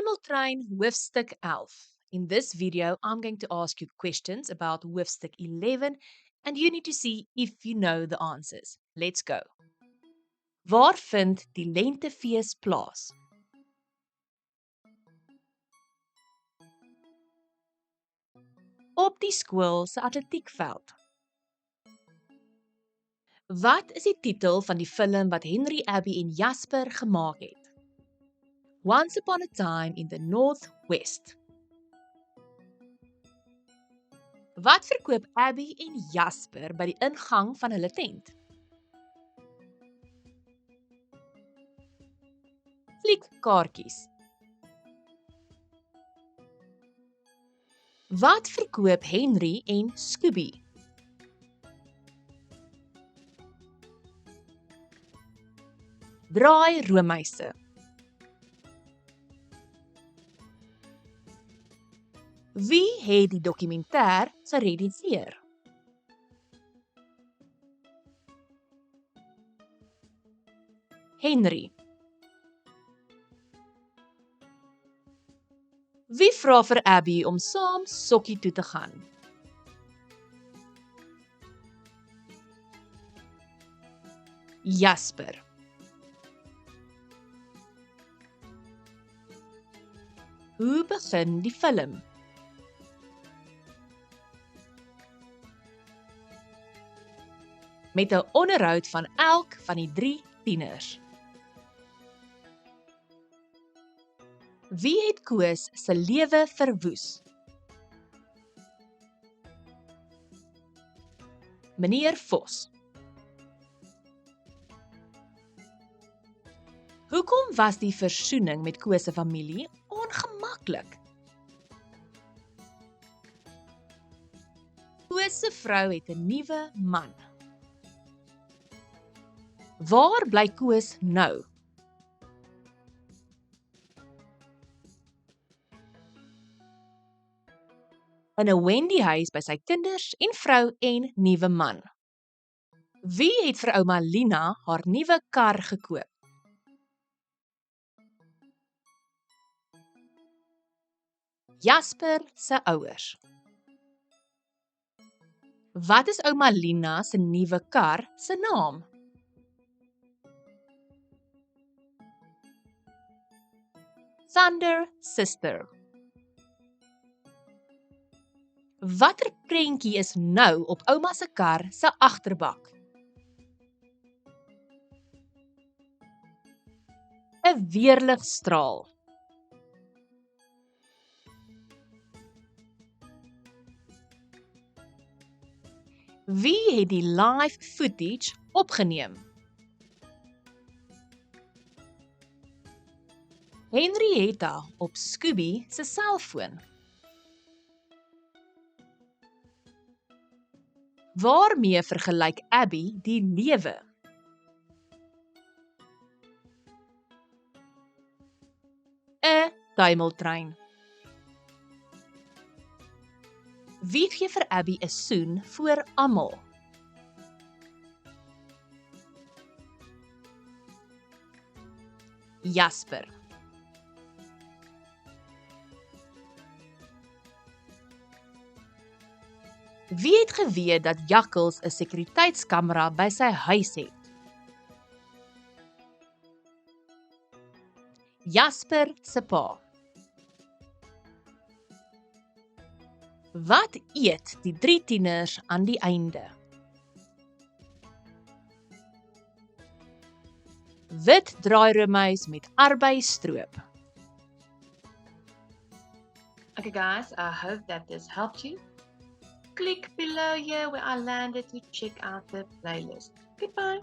Tuimeltrein hoofstuk 11. In this video, I'm going to ask you questions about hoofstuk 11 and you need to see if you know the answers. Let's go. Waar vind die lentefees plaas? Op die skool se atletiekveld. Wat is die titel van die film wat Henry, Abby en Jasper gemaak het? Once Upon a Time in the Northwest. Wat verkoop Abby en Jasper by die ingang van hulle tent? Fliekkaartjies. Wat verkoop Henry en Scooby? Draai roomhuise. Wie het die dokumentêr geredigeer? Henry. Wie vra vir Abby om saam sokkie toe te gaan? Jasper. Hoe begin die film? Met 'n onderhoud van elk van die 3 tieners. Wie het Koos se lewe verwoes? Meneer Vos. Hoekom was die versoening met Koos se familie ongemaklik? Koos se vrou het 'n nuwe man. Waar bly Koos nou? In 'n Wendy-huis by sy kinders en vrou en nuwe man. Wie het vir ouma Lina haar nuwe kar gekoop? Jasper se ouers. Wat is ouma Lina se nuwe kar se naam? Thunder Sister. Watter prentjie is nou op ouma se kar se agterbak? 'n weerligstraal. Wie het die live footage opgeneem? Henrietta op Scooby se selfoon. Waarmee vergelyk Abby die lewe? Tuimeltrein. Wie gee vir Abby 'n soen voor almal? Jasper. Wie het geweet dat Jakkels 'n sekuriteitskamera by sy huis het? Jasper se pa. Wat eet die 3 tieners aan die einde? Wit draairoomys met arbei-stroop. Okay guys, I hope that this helped you. Click below here where I landed to check out the playlist. Goodbye.